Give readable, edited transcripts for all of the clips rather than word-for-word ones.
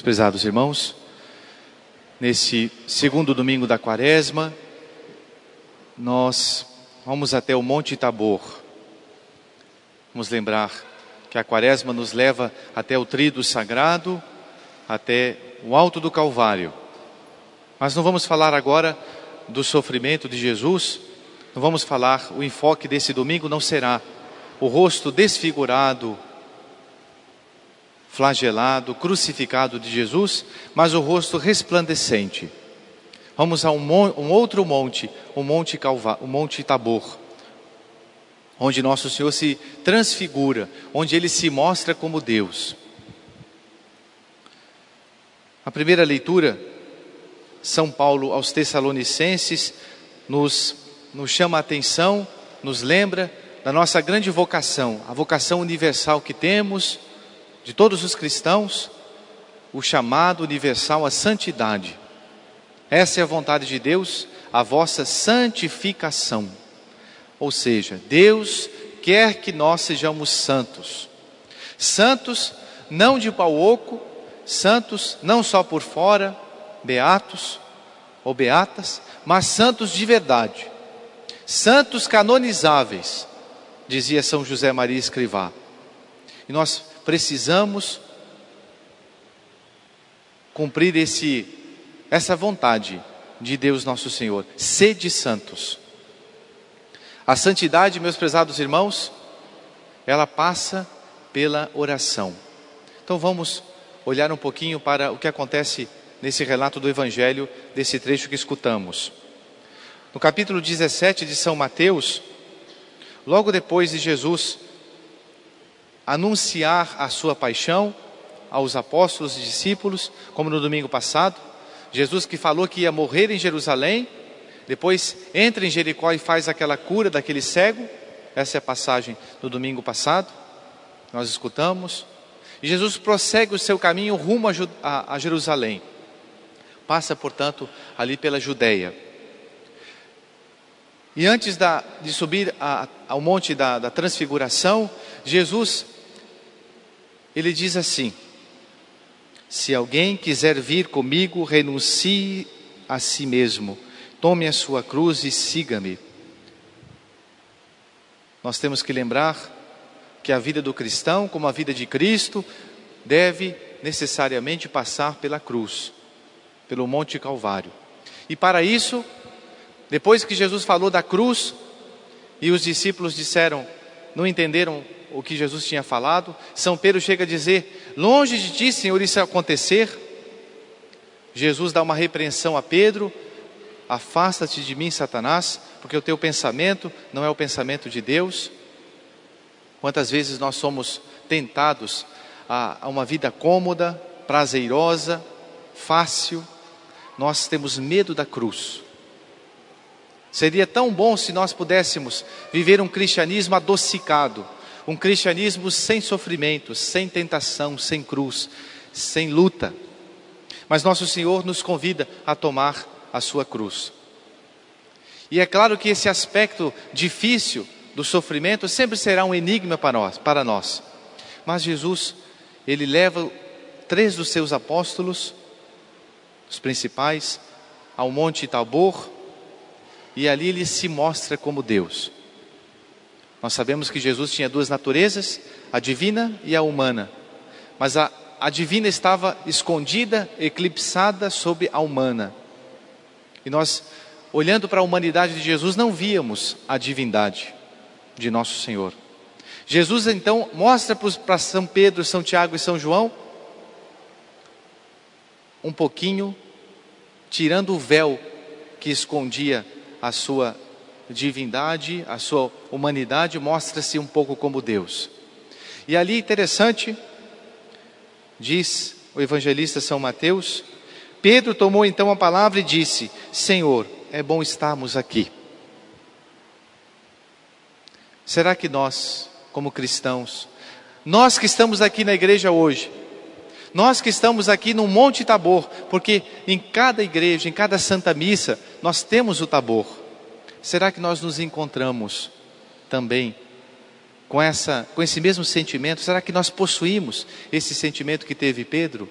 Prezados irmãos, nesse segundo domingo da Quaresma, nós vamos até o Monte Tabor. Vamos lembrar que a Quaresma nos leva até o Tríduo Sagrado, até o Alto do Calvário. Mas não vamos falar agora do sofrimento de Jesus, não vamos falar, o enfoque desse domingo não será o rosto desfigurado, flagelado, crucificado de Jesus, mas o rosto resplandecente. Vamos a um outro monte, o Monte Tabor, onde Nosso Senhor se transfigura, onde Ele se mostra como Deus. A primeira leitura, São Paulo aos Tessalonicenses, nos chama a atenção, nos lembra da nossa grande vocação, a vocação universal que temos, de todos os cristãos, o chamado universal à santidade. Essa é a vontade de Deus, a vossa santificação. Ou seja, Deus quer que nós sejamos santos. Santos não de pau oco, santos não só por fora, beatos ou beatas, mas santos de verdade. Santos canonizáveis, dizia São José Maria Escrivá. E nós precisamos cumprir essa vontade de Deus nosso Senhor. Sede santos. A santidade, meus prezados irmãos, ela passa pela oração. Então vamos olhar um pouquinho para o que acontece nesse relato do Evangelho, desse trecho que escutamos. No capítulo 17 de São Mateus, logo depois de Jesus anunciar a sua paixão aos apóstolos e discípulos, como no domingo passado, Jesus que falou que ia morrer em Jerusalém, depois entra em Jericó e faz aquela cura daquele cego. Essa é a passagem do domingo passado, nós escutamos. E Jesus prossegue o seu caminho rumo a Jerusalém. Passa, portanto, ali pela Judeia. E antes de subir ao monte da transfiguração, Jesus, ele diz assim: se alguém quiser vir comigo, renuncie a si mesmo, tome a sua cruz e siga-me. Nós temos que lembrar que a vida do cristão, como a vida de Cristo, deve necessariamente passar pela cruz, pelo Monte Calvário. E para isso, depois que Jesus falou da cruz, e os discípulos não entenderam o que Jesus tinha falado, São Pedro chega a dizer: longe de ti, Senhor, isso acontecer. Jesus dá uma repreensão a Pedro: afasta-te de mim, Satanás, porque o teu pensamento não é o pensamento de Deus. Quantas vezes nós somos tentados a uma vida cômoda, prazerosa, fácil. Nós temos medo da cruz. Seria tão bom se nós pudéssemos viver um cristianismo adocicado, um cristianismo sem sofrimento, sem tentação, sem cruz, sem luta. Mas nosso Senhor nos convida a tomar a sua cruz. E é claro que esse aspecto difícil do sofrimento sempre será um enigma para nós. Mas Jesus, ele leva 3 dos seus apóstolos, os principais, ao Monte Tabor, e ali ele se mostra como Deus. Nós sabemos que Jesus tinha 2 naturezas, a divina e a humana. Mas a divina estava escondida, eclipsada sob a humana. E nós, olhando para a humanidade de Jesus, não víamos a divindade de nosso Senhor. Jesus então mostra para São Pedro, São Tiago e São João, um pouquinho, tirando o véu que escondia a sua divindade, a sua humanidade, mostra-se um pouco como Deus. E ali, interessante, diz o evangelista São Mateus, Pedro tomou então a palavra e disse: Senhor, é bom estarmos aqui. Será que nós, como cristãos, nós que estamos aqui na igreja hoje, nós que estamos aqui no Monte Tabor, porque em cada igreja, em cada Santa Missa, nós temos o Tabor. Será que nós nos encontramos também com esse mesmo sentimento? Será que nós possuímos esse sentimento que teve Pedro?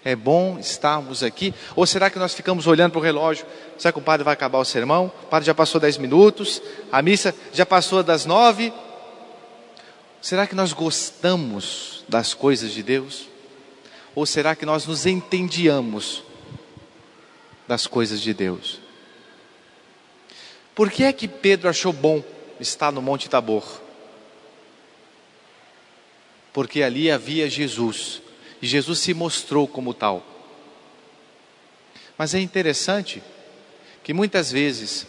É bom estarmos aqui? Ou será que nós ficamos olhando para o relógio? Será que o padre vai acabar o sermão? O padre já passou 10 minutos, a missa já passou das 9. Será que nós gostamos das coisas de Deus? Ou será que nós nos entediamos das coisas de Deus? Por que é que Pedro achou bom estar no Monte Tabor? Porque ali havia Jesus, e Jesus se mostrou como tal. Mas é interessante que muitas vezes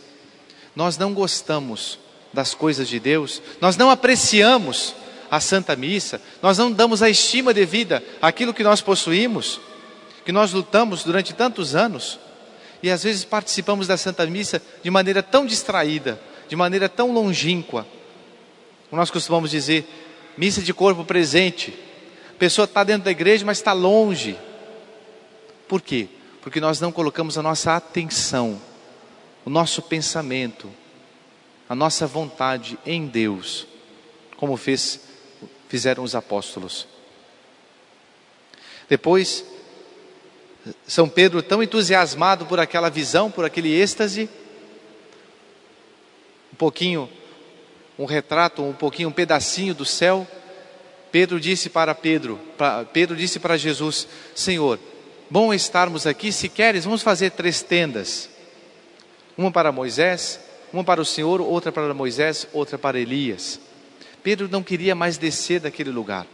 nós não gostamos das coisas de Deus, nós não apreciamos a Santa Missa, nós não damos a estima devida àquilo que nós possuímos, que nós lutamos durante tantos anos, e às vezes participamos da Santa Missa de maneira tão distraída, de maneira tão longínqua. Nós costumamos dizer, missa de corpo presente, a pessoa está dentro da igreja, mas está longe. Por quê? Porque nós não colocamos a nossa atenção, o nosso pensamento, a nossa vontade em Deus, como fizeram os apóstolos. Depois, São Pedro, tão entusiasmado por aquela visão, por aquele êxtase, um pedacinho do céu, Pedro disse para Jesus, Senhor, bom estarmos aqui, se queres, vamos fazer 3 tendas, uma para Moisés, uma para o Senhor, outra para Moisés, outra para Elias. Pedro não queria mais descer daquele lugar,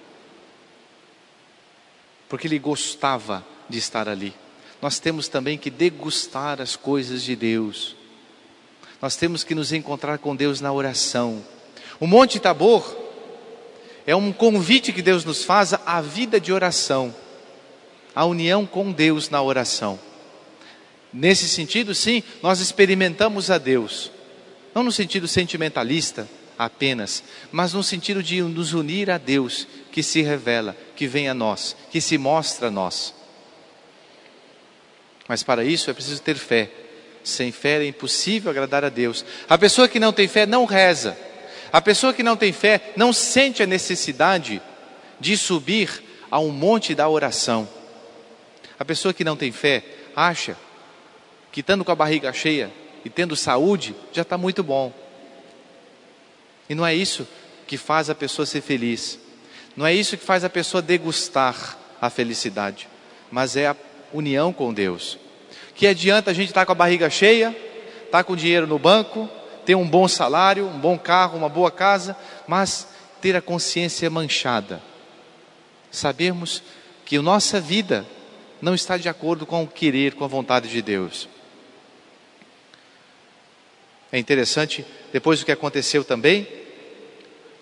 porque ele gostava de estar ali. Nós temos também que degustar as coisas de Deus, nós temos que nos encontrar com Deus na oração. O Monte Tabor é um convite que Deus nos faz à vida de oração, à união com Deus na oração. Nesse sentido, sim, nós experimentamos a Deus, não no sentido sentimentalista apenas, mas no sentido de nos unir a Deus, que se revela, que vem a nós, que se mostra a nós. Mas para isso é preciso ter fé. Sem fé é impossível agradar a Deus. A pessoa que não tem fé não reza. A pessoa que não tem fé não sente a necessidade de subir a um monte da oração. A pessoa que não tem fé acha que estando com a barriga cheia e tendo saúde já está muito bom. E não é isso que faz a pessoa ser feliz. Não é isso que faz a pessoa degustar a felicidade. Mas é a união com Deus. Que adianta a gente estar com a barriga cheia, estar com dinheiro no banco, ter um bom salário, um bom carro, uma boa casa, mas ter a consciência manchada. Sabermos que a nossa vida não está de acordo com o querer, com a vontade de Deus. É interessante, depois do que aconteceu também,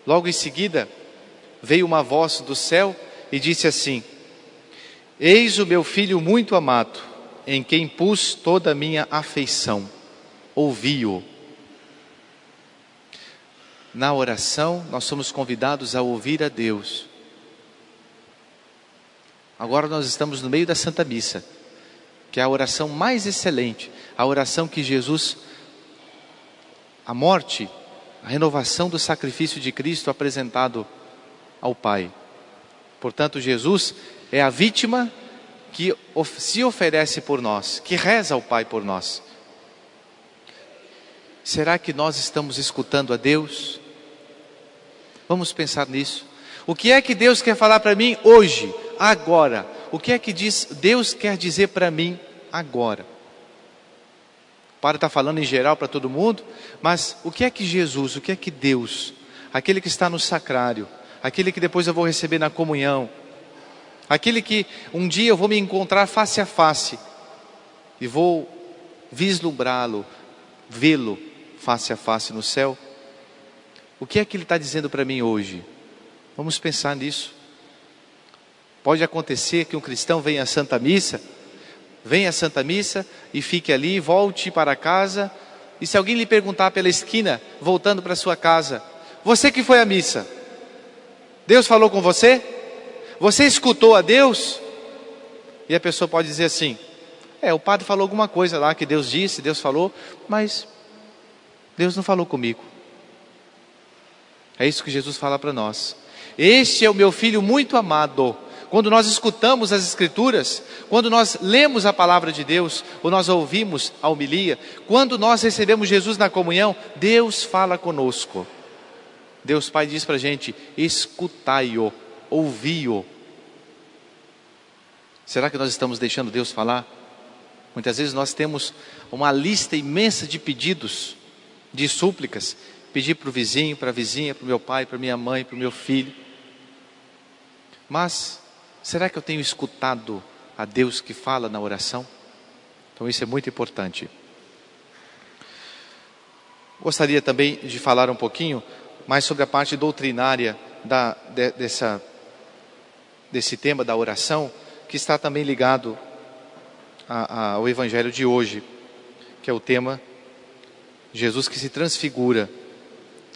logo em seguida, veio uma voz do céu e disse assim: Eis o meu filho muito amado, em quem pus toda a minha afeição. Ouvi-o. Na oração, nós somos convidados a ouvir a Deus. Agora nós estamos no meio da Santa Missa, que é a oração mais excelente, a oração que Jesus, a morte, a renovação do sacrifício de Cristo apresentado ao Pai. Portanto, Jesus é a vítima que se oferece por nós, que reza ao Pai por nós. Será que nós estamos escutando a Deus? Vamos pensar nisso. O que é que Deus quer falar para mim hoje, agora? O que é que Deus quer dizer para mim agora? O padre está falando em geral para todo mundo, mas o que é que Jesus, o que é que Deus, aquele que está no sacrário, aquele que depois eu vou receber na comunhão, aquele que um dia eu vou me encontrar face a face e vou vislumbrá-lo, vê-lo face a face no céu, o que é que Ele está dizendo para mim hoje? Vamos pensar nisso. Pode acontecer que um cristão venha à Santa Missa e fique ali, volte para casa, e se alguém lhe perguntar pela esquina, voltando para sua casa, você que foi à missa, Deus falou com você? Você escutou a Deus? E a pessoa pode dizer assim: o padre falou alguma coisa lá que Deus disse, Deus falou, mas Deus não falou comigo. É isso que Jesus fala para nós. Este é o meu filho muito amado, quando nós escutamos as Escrituras, quando nós lemos a palavra de Deus, ou nós ouvimos a homilia, quando nós recebemos Jesus na comunhão, Deus fala conosco. Deus Pai diz para a gente: escutai-o, ouvi-o. Será que nós estamos deixando Deus falar? Muitas vezes nós temos uma lista imensa de pedidos, de súplicas. Pedir para o vizinho, para a vizinha, para o meu pai, para a minha mãe, para o meu filho. Mas, será que eu tenho escutado a Deus que fala na oração? Então isso é muito importante. Gostaria também de falar um pouquinho mais sobre a parte doutrinária desse tema da oração, que está também ligado ao Evangelho de hoje, que é o tema Jesus que se transfigura,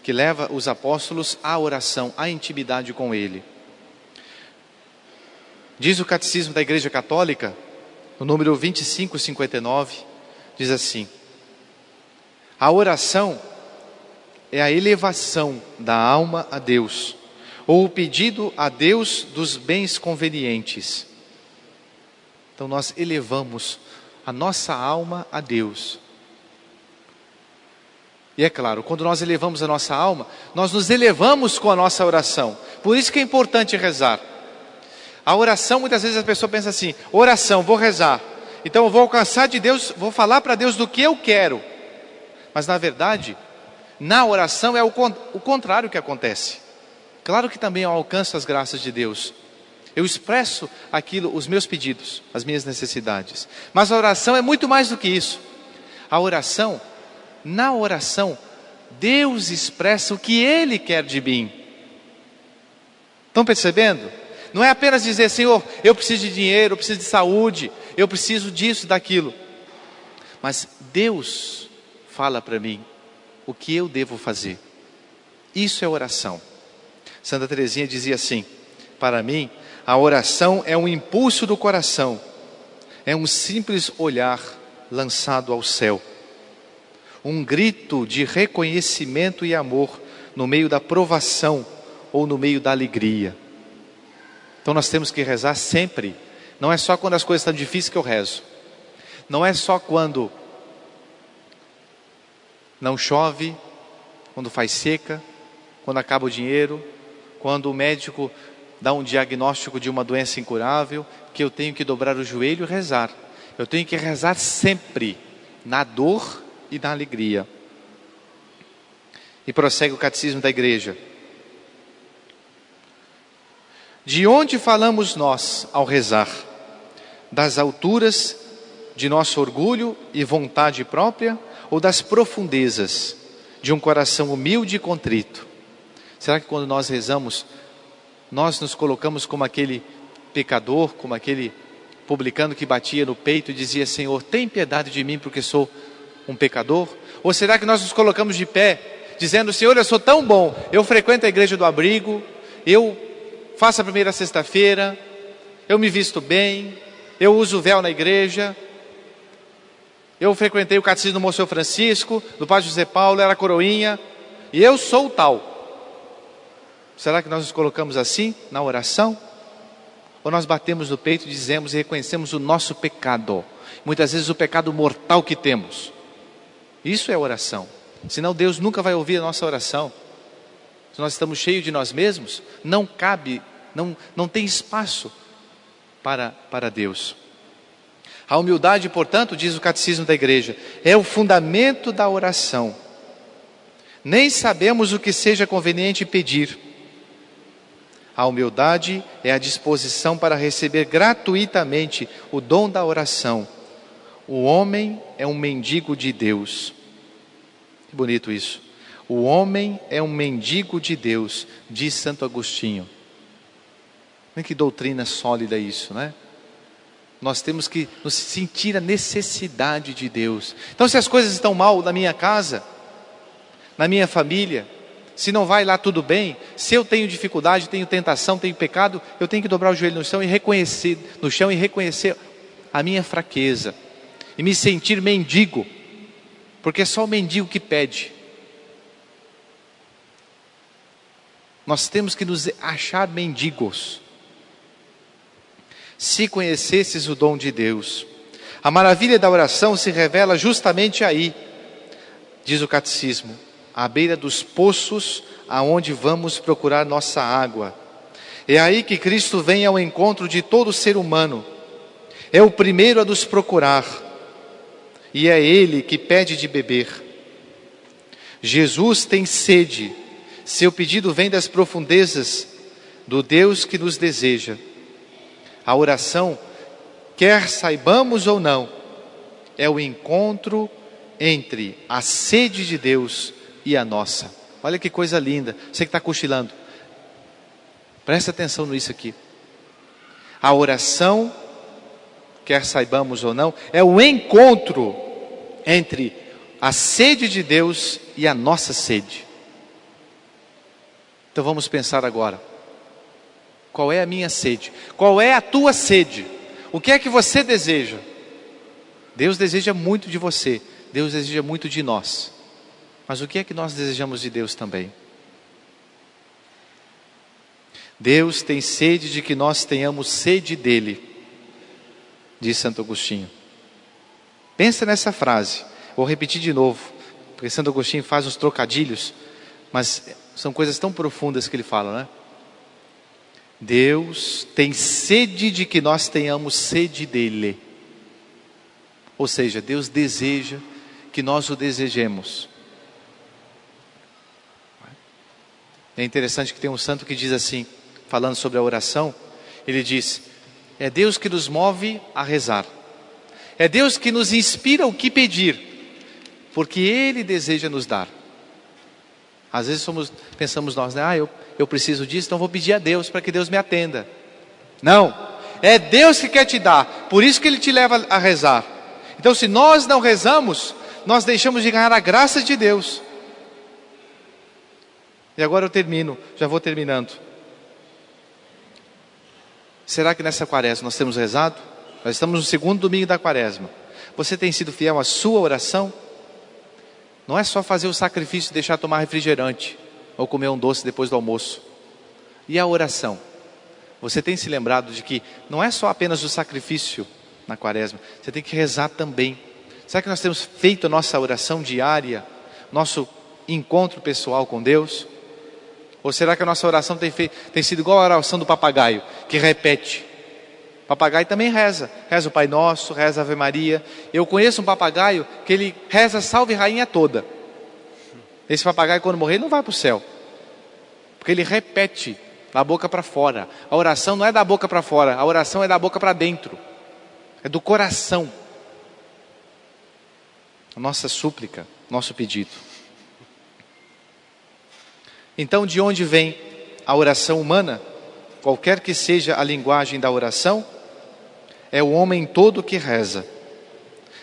que leva os apóstolos à oração, à intimidade com Ele. Diz o Catecismo da Igreja Católica, no número 2559, diz assim: a oração é a elevação da alma a Deus, ou o pedido a Deus dos bens convenientes. Então nós elevamos a nossa alma a Deus. E é claro, quando nós elevamos a nossa alma, nós nos elevamos com a nossa oração. Por isso que é importante rezar. A oração, muitas vezes a pessoa pensa assim: oração, vou rezar, então eu vou alcançar de Deus, vou falar para Deus do que eu quero. Mas na verdade, na oração é o contrário que acontece. Claro que também eu alcanço as graças de Deus. Eu expresso aquilo, os meus pedidos, as minhas necessidades. Mas a oração é muito mais do que isso. Na oração, Deus expressa o que Ele quer de mim. Estão percebendo? Não é apenas dizer: Senhor, eu preciso de dinheiro, eu preciso de saúde, eu preciso disso, daquilo. Mas Deus fala para mim o que eu devo fazer. Isso é oração. Santa Teresinha dizia assim: para mim, a oração é um impulso do coração, é um simples olhar lançado ao céu, um grito de reconhecimento e amor no meio da provação ou no meio da alegria. Então nós temos que rezar sempre. Não é só quando as coisas estão difíceis que eu rezo. Não é só quando não chove, quando faz seca, quando acaba o dinheiro, quando o médico dá um diagnóstico de uma doença incurável, que eu tenho que dobrar o joelho e rezar. Eu tenho que rezar sempre, na dor e na alegria. E prossegue o Catecismo da Igreja: de onde falamos nós ao rezar? Das alturas de nosso orgulho e vontade própria, ou das profundezas de um coração humilde e contrito? Será que quando nós rezamos, nós nos colocamos como aquele pecador, como aquele publicano que batia no peito e dizia: Senhor, tem piedade de mim porque sou um pecador? Ou será que nós nos colocamos de pé, dizendo: Senhor, eu sou tão bom, eu frequento a igreja do abrigo, eu faço a primeira sexta-feira, eu me visto bem, eu uso o véu na igreja, eu frequentei o catecismo do Monsenhor Francisco, do Padre José Paulo, era coroinha, e eu sou o tal. Será que nós nos colocamos assim na oração? Ou nós batemos no peito e dizemos e reconhecemos o nosso pecado, muitas vezes o pecado mortal que temos? Isso é oração. Senão Deus nunca vai ouvir a nossa oração. Se nós estamos cheios de nós mesmos, não cabe, não tem espaço para Deus. A humildade, portanto, diz o Catecismo da Igreja, é o fundamento da oração. Nem sabemos o que seja conveniente pedir. A humildade é a disposição para receber gratuitamente o dom da oração. O homem é um mendigo de Deus. Que bonito isso. O homem é um mendigo de Deus, diz Santo Agostinho. Que doutrina sólida isso, né? Nós temos que nos sentir a necessidade de Deus. Então, se as coisas estão mal na minha casa, na minha família, se não vai lá tudo bem, se eu tenho dificuldade, tenho tentação, tenho pecado, eu tenho que dobrar o joelho no chão e reconhecer a minha fraqueza e me sentir mendigo, porque é só o mendigo que pede. Nós temos que nos achar mendigos. Se conhecesses o dom de Deus. A maravilha da oração se revela justamente aí, diz o catecismo, à beira dos poços aonde vamos procurar nossa água. É aí que Cristo vem ao encontro de todo ser humano. É o primeiro a nos procurar. E é Ele que pede de beber. Jesus tem sede. Seu pedido vem das profundezas do Deus que nos deseja. A oração, quer saibamos ou não, é o encontro entre a sede de Deus e a nossa. Olha que coisa linda. Você que está cochilando, presta atenção nisso aqui. A oração, quer saibamos ou não, é o encontro entre a sede de Deus e a nossa sede. Então vamos pensar agora. Qual é a minha sede? Qual é a tua sede? O que é que você deseja? Deus deseja muito de você. Deus deseja muito de nós. Mas o que é que nós desejamos de Deus também? Deus tem sede de que nós tenhamos sede dEle, diz Santo Agostinho. Pensa nessa frase. Vou repetir de novo, porque Santo Agostinho faz uns trocadilhos, mas são coisas tão profundas que ele fala, né? Deus tem sede de que nós tenhamos sede dEle. Ou seja, Deus deseja que nós o desejemos. É interessante que tem um santo que diz assim, falando sobre a oração, ele diz: é Deus que nos move a rezar. É Deus que nos inspira o que pedir, porque Ele deseja nos dar. Às vezes pensamos nós, né? Eu preciso disso, então vou pedir a Deus para que Deus me atenda. Não, é Deus que quer te dar, por isso que Ele te leva a rezar. Então se nós não rezamos, nós deixamos de ganhar a graça de Deus. E agora eu termino, já vou terminando. Será que nessa quaresma nós temos rezado? Nós estamos no segundo domingo da quaresma. Você tem sido fiel à sua oração? Não é só fazer o sacrifício de deixar tomar refrigerante ou comer um doce depois do almoço. E a oração? Você tem se lembrado de que não é só apenas o sacrifício na quaresma, você tem que rezar também. Será que nós temos feito a nossa oração diária, nosso encontro pessoal com Deus? Ou será que a nossa oração tem sido igual a oração do papagaio, que repete? O papagaio também reza o Pai Nosso, reza a Ave Maria. Eu conheço um papagaio que ele reza a Salve Rainha toda. Esse papagaio, quando morrer, ele não vai para o céu, porque ele repete da boca para fora. A oração não é da boca para fora, a oração é da boca para dentro, é do coração. A nossa súplica, nosso pedido. Então, de onde vem a oração humana? Qualquer que seja a linguagem da oração, é o homem todo que reza.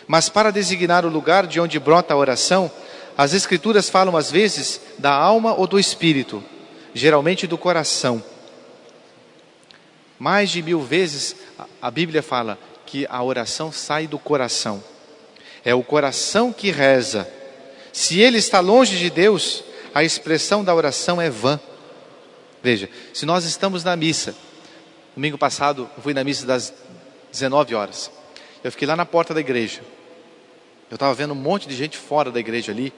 Mas para designar o lugar de onde brota a oração, as Escrituras falam às vezes da alma ou do espírito, geralmente do coração. Mais de 1000 vezes a Bíblia fala que a oração sai do coração. É o coração que reza. Se ele está longe de Deus, a expressão da oração é vã. Veja, se nós estamos na missa, domingo passado eu fui na missa das 19 horas. Eu fiquei lá na porta da igreja. Eu estava vendo um monte de gente fora da igreja ali,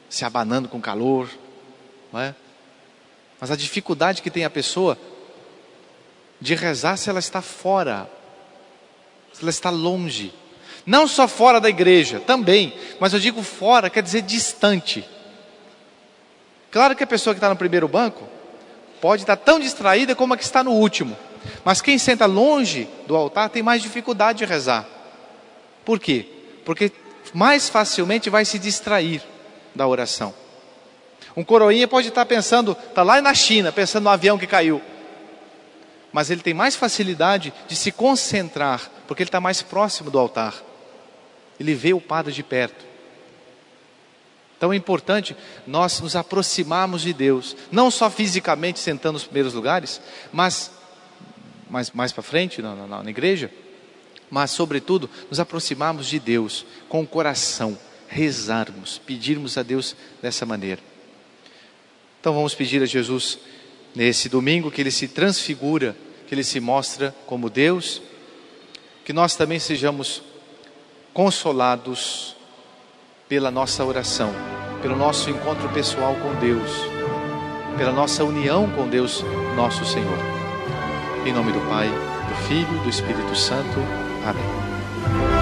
se abanando com calor, não é? Mas a dificuldade que tem a pessoa de rezar se ela está fora, se ela está longe. Não só fora da igreja, também, mas eu digo fora, quer dizer distante. Claro que a pessoa que está no primeiro banco pode estar tão distraída como a que está no último. Mas quem senta longe do altar tem mais dificuldade de rezar. Por quê? Porque mais facilmente vai se distrair da oração. Um coroinha pode estar pensando, está lá na China, pensando no avião que caiu. Mas ele tem mais facilidade de se concentrar, porque ele está mais próximo do altar. Ele vê o padre de perto. Então é importante nós nos aproximarmos de Deus, não só fisicamente sentando nos primeiros lugares, mas mais para frente na igreja, mas sobretudo nos aproximarmos de Deus com o coração, rezarmos, pedirmos a Deus dessa maneira. Então vamos pedir a Jesus nesse domingo que Ele se transfigura, que Ele se mostra como Deus, que nós também sejamos consolados pela nossa oração, pelo nosso encontro pessoal com Deus, pela nossa união com Deus, nosso Senhor. Em nome do Pai, do Filho e do Espírito Santo. Amém.